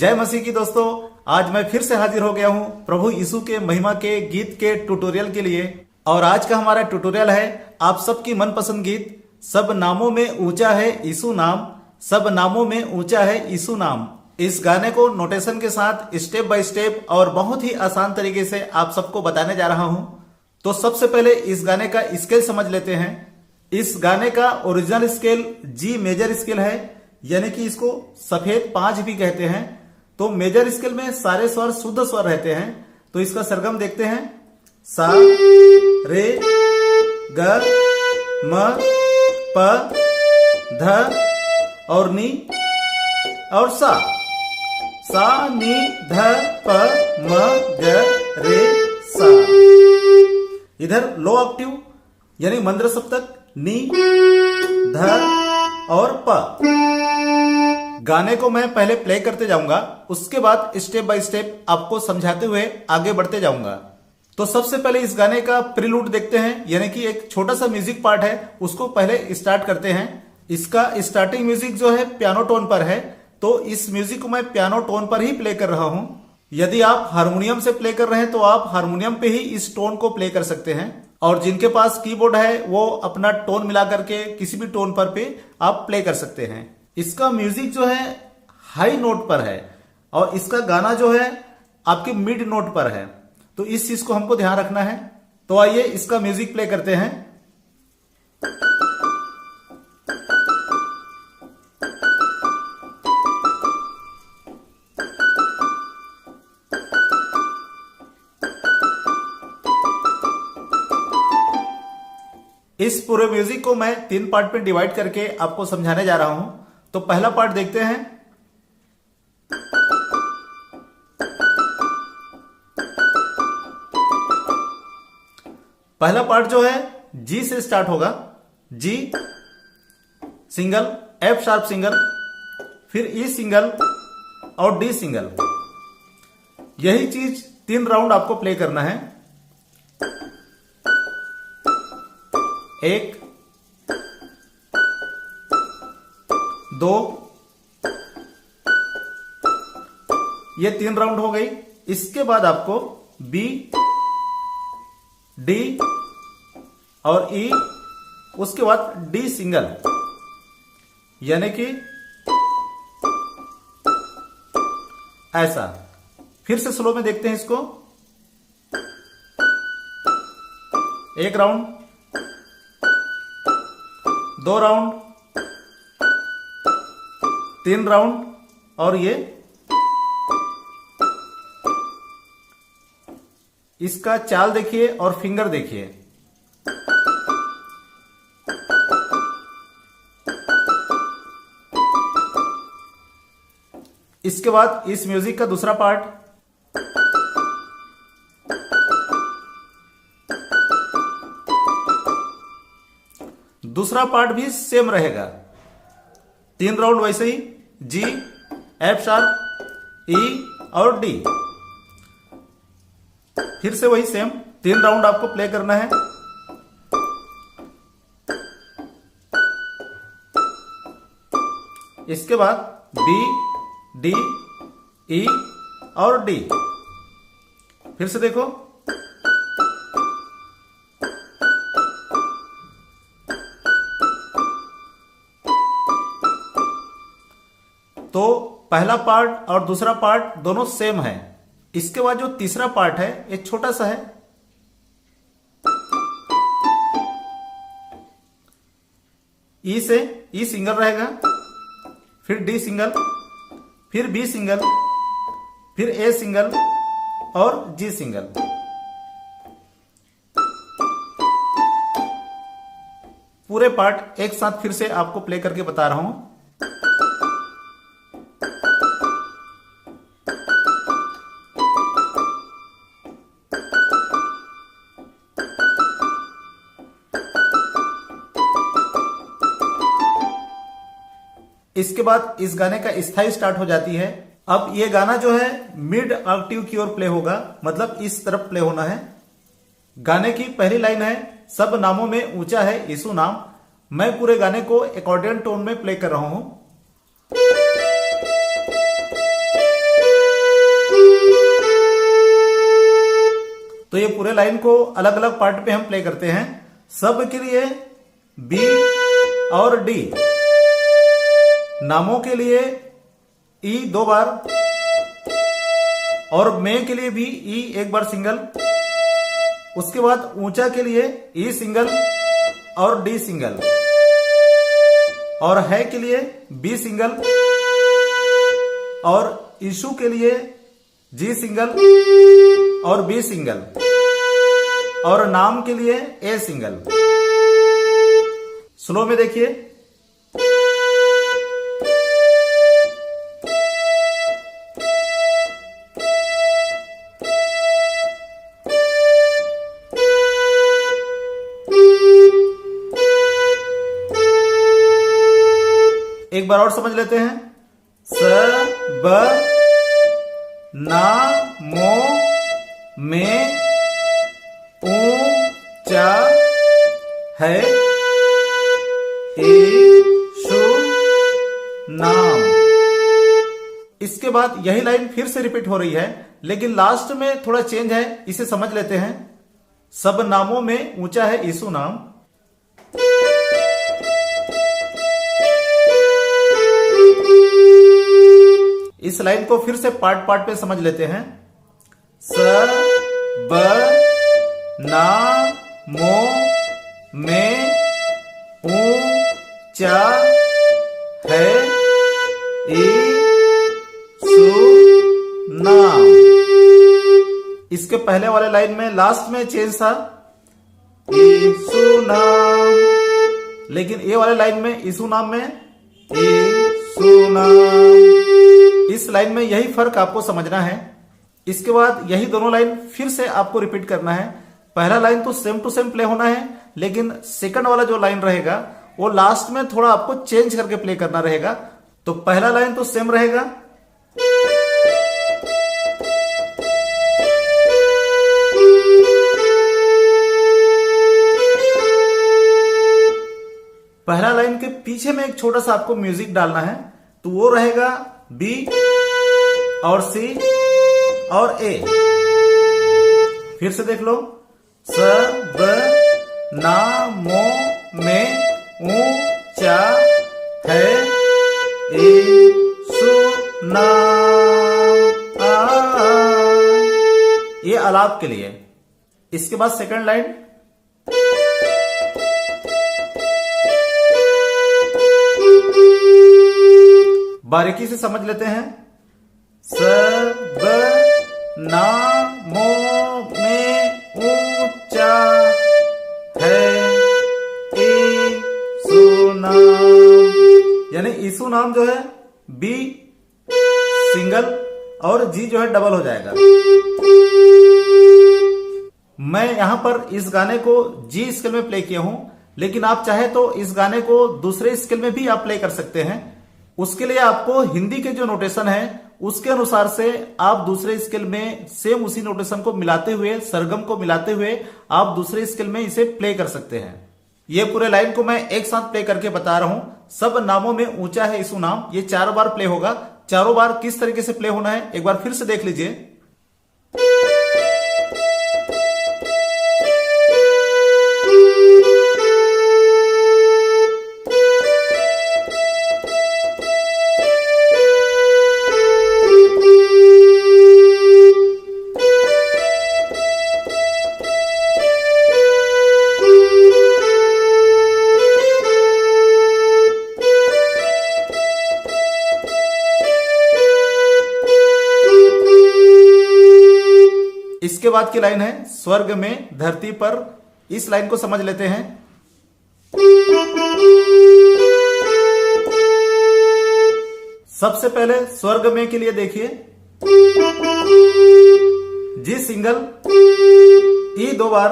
जय मसीह की दोस्तों, आज मैं फिर से हाजिर हो गया हूं प्रभु यीशु के महिमा के गीत के ट्यूटोरियल के लिए। और आज का हमारा ट्यूटोरियल है आप सबकी मनपसंद गीत सब नामों में ऊंचा है यीशु नाम, सब नामों में ऊंचा है यीशु नाम। इस गाने को नोटेशन के साथ स्टेप बाय स्टेप और बहुत ही आसान तरीके से आप सबको बताने जा रहा हूं। तो सबसे पहले इस गाने का स्केल समझ लेते हैं। इस गाने का original scale G major scale है, यानी कि इसको सफेद 5 भी कहते हैं। तो मेजर स्केल में सारे स्वर शुद्ध स्वर रहते हैं। तो इसका सरगम देखते हैं, सा रे ग म प ध और नी और सा नी ध प म ग रे सा। इधर लो ऑक्टिव यानी मंद्र सप्तक नी ध और प। गाने को मैं पहले प्ले करते जाऊंगा, उसके बाद स्टेप बाय स्टेप आपको समझाते हुए आगे बढ़ते जाऊंगा। तो सबसे पहले इस गाने का प्रीलूड देखते हैं, यानी कि एक छोटा सा म्यूजिक पार्ट है, उसको पहले स्टार्ट करते हैं। इसका स्टार्टिंग म्यूजिक जो है पियानो टोन पर है, तो इस म्यूजिक को मैं पियानो टोन पर ही प्ले कर रहा हूं। यदि आप हारमोनियम से प्ले कर रहे हैं तो आप हारमोनियम पे ही इस टोन को प्ले कर सकते हैं, और जिनके पास कीबोर्ड है वो अपना टोन मिला करके किसी भी टोन पर पे आप प्ले कर सकते हैं। इसका म्यूजिक जो है हाई नोट पर है और इसका गाना जो है आपके मिड नोट पर है, तो इस चीज को हमको ध्यान रखना है। तो आइए इसका म्यूजिक प्ले करते हैं। इस पूरे म्यूजिक को मैं 3 पार्ट में डिवाइड करके आपको समझाने जा रहा हूं। तो पहला पार्ट देखते हैं। पहला पार्ट जो है जी से स्टार्ट होगा, जी सिंगल, एफ शार्प सिंगल, फिर ई सिंगल और डी सिंगल। यही चीज 3 राउंड आपको प्ले करना है। 1 2, ये 3 राउंड हो गई। इसके बाद आपको बी डी और ई, उसके बाद डी सिंगल, यानी कि ऐसा। फिर से स्लो में देखते हैं इसको। 1 राउंड, 2 राउंड, 3 राउंड और ये इसका चाल देखिए और फिंगर देखिए। इसके बाद इस म्यूजिक का दूसरा पार्ट। दूसरा पार्ट भी सेम रहेगा, 3 राउंड वैसे ही, जी एफ शार्प ई और डी। फिर से वही सेम 3 राउंड आपको प्ले करना है। इसके बाद बी डी ई और डी। फिर से देखो, तो पहला पार्ट और दूसरा पार्ट दोनों सेम है। इसके बाद जो तीसरा पार्ट है एक छोटा सा है। ई से ई सिंगल रहेगा, फिर डी सिंगल, फिर बी सिंगल, फिर ए सिंगल और जी सिंगल। पूरे पार्ट एक साथ फिर से आपको प्ले करके बता रहा हूं। इसके बाद इस गाने का स्थाई स्टार्ट हो जाती है। अब ये गाना जो है मिड ऑक्टिव की ओर प्ले होगा, मतलब इस तरफ प्ले होना है। गाने की पहली लाइन है, सब नामों में ऊंचा है यीशु नाम। मैं पूरे गाने को एकॉर्डियन टोन में प्ले कर रहा हूं। तो ये पूरे लाइन को अलग अलग पार्ट पे हम प्ले करते हैं। सब के लिए बी और डी, नामों के लिए ई 2 बार और में के लिए भी ई 1 बार सिंगल। उसके बाद ऊंचा के लिए ई सिंगल और डी सिंगल, और है के लिए बी सिंगल, और इशू के लिए जी सिंगल और बी सिंगल, और नाम के लिए ए सिंगल। स्लो में देखिए। एक बार और समझ लेते हैं। सब नामों में ऊंचा है यीशु नाम। इसके बाद यही लाइन फिर से रिपीट हो रही है, लेकिन लास्ट में थोड़ा चेंज है, इसे समझ लेते हैं। सब नामों में ऊंचा है यीशु नाम। इस लाइन को फिर से पार्ट पार्ट पे समझ लेते हैं। सब नामों में ऊंचा है यीशु नाम। इसके पहले वाले लाइन में लास्ट में चेंज था यीशु नाम, लेकिन ये वाले लाइन में यीशु नाम में यीशु नाम। इस लाइन में यही फर्क आपको समझना है। इसके बाद यही दोनों लाइन फिर से आपको रिपीट करना है। पहला लाइन तो सेम टू सेम प्ले होना है, लेकिन सेकंड वाला जो लाइन रहेगा वो लास्ट में थोड़ा आपको चेंज करके प्ले करना रहेगा। तो पहला लाइन तो सेम रहेगा, पहला लाइन के पीछे में एक छोटा सा आपको म्यूजिक डालना है, तो वो रहेगा बी और सी और ए। फिर से देख लो। सब नामों में ऊंचा है यीशु नाम। ये आलाप के लिए। इसके बाद सेकंड लाइन। बारीकी से समझ लेते हैं। सब नामों में ऊंचा है यीशु नाम, यानी यीशु नाम जो है बी सिंगल और जी जो है डबल हो जाएगा। मैं यहां पर इस गाने को जी स्केल में प्ले किया हूं, लेकिन आप चाहे तो इस गाने को दूसरे स्केल में भी आप प्ले कर सकते हैं। उसके लिए आपको हिंदी के जो नोटेशन है उसके अनुसार से आप दूसरे स्केल में सेम उसी नोटेशन को मिलाते हुए, सरगम को मिलाते हुए आप दूसरे स्केल में इसे प्ले कर सकते हैं। ये पूरे लाइन को मैं एक साथ प्ले करके बता रहा हूं। सब नामों में ऊंचा है यीशु नाम, ये 4 बार प्ले होगा। चारों बार किस तरीके से प्ले होना है एक बार फिर से देख लीजिए। इसके बाद की लाइन है स्वर्ग में धरती पर। इस लाइन को समझ लेते हैं। सबसे पहले स्वर्ग में के लिए देखिए, जी सिंगल, ई 2 बार,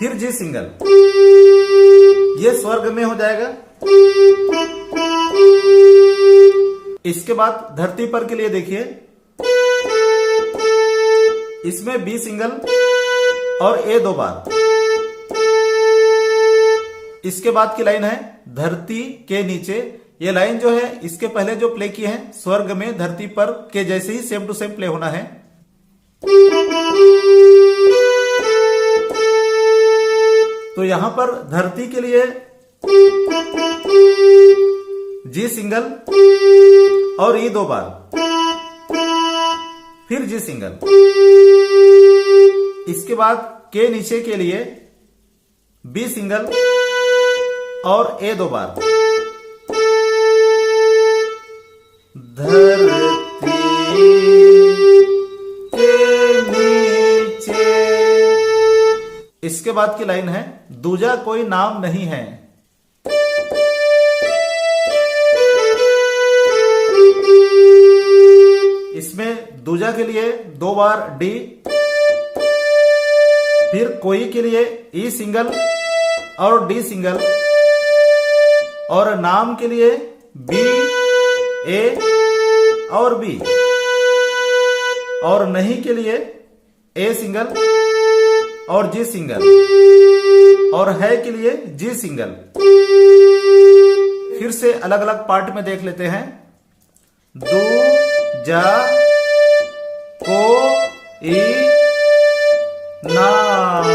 फिर जी सिंगल, ये स्वर्ग में हो जाएगा। इसके बाद धरती पर के लिए देखिए, इसमें बी सिंगल और ए 2 बार। इसके बाद की लाइन है धरती के नीचे। ये लाइन जो है इसके पहले जो प्ले किए हैं स्वर्ग में धरती पर के जैसे ही सेम टू सेम प्ले होना है। तो यहां पर धरती के लिए जी सिंगल और ई 2 बार, फिर जी सिंगल। इसके बाद के नीचे के लिए बी सिंगल और ए 2 बार। धरती के नीचे। इसके बाद की लाइन है दूजा कोई नाम नहीं है। इसमें दूजा के लिए 2 बार डी, फिर कोई के लिए ई सिंगल और डी सिंगल, और नाम के लिए बी ए और बी, और नहीं के लिए ए सिंगल और जी सिंगल, और है के लिए जी सिंगल। फिर से अलग अलग पार्ट में देख लेते हैं। दूजा कोई नाम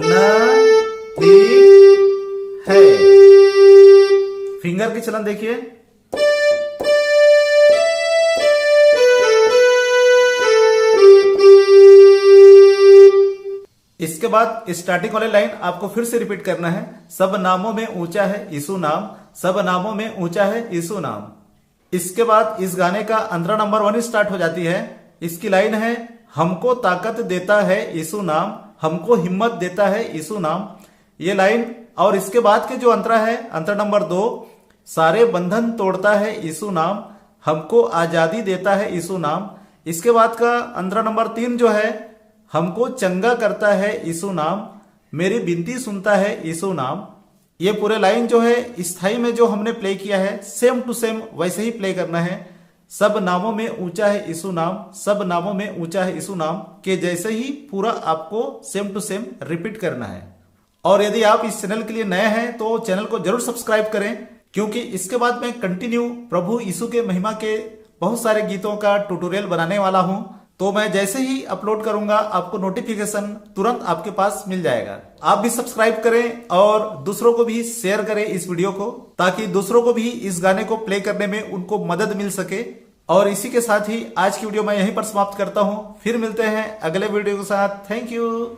नहीं है। फिंगर की चलन देखिए। इसके बाद स्टार्टिंग वाली लाइन आपको फिर से रिपीट करना है। सब नामों में ऊंचा है यीशु नाम, सब नामों में ऊंचा है यीशु नाम। इसके बाद इस गाने का अंतरा नंबर 1 स्टार्ट हो जाती है। इसकी लाइन है हमको ताकत देता है यीशु नाम, हमको हिम्मत देता है यीशु नाम, ये लाइन। और इसके बाद के जो अंतरा है, अंतरा नंबर 2, सारे बंधन तोड़ता है यीशु नाम, हमको आजादी देता है यीशु नाम। इसके बाद का अंतरा नंबर 3 जो है, हमको चंगा करता है यीशु नाम, मेरी विनती सुनता है यीशु नाम। ये पूरे लाइन जो है स्थाई में जो हमने प्ले किया है, सेम टू सेम वैसे ही प्ले करना है। सब नामों में ऊंचा है यीशु नाम, सब नामों में ऊंचा है यीशु नाम के जैसे ही पूरा आपको सेम टू सेम रिपीट करना है। और यदि आप इस चैनल के लिए नए हैं तो चैनल को जरूर सब्सक्राइब करें, क्योंकि इसके बाद मैं कंटिन्यू प्रभु यीशु के महिमा के बहुत सारे गीतों का ट्यूटोरियल बनाने वाला हूं। तो मैं जैसे ही अपलोड करूंगा आपको नोटिफिकेशन तुरंत आपके पास मिल जाएगा। आप भी सब्सक्राइब करें और दूसरों को भी शेयर करें इस वीडियो को, ताकि दूसरों को भी इस गाने को प्ले करने में उनको मदद मिल सके। और इसी के साथ ही आज की वीडियो मैं यहीं पर समाप्त करता हूं। फिर मिलते हैं अगले वीडियो के साथ। Thank you.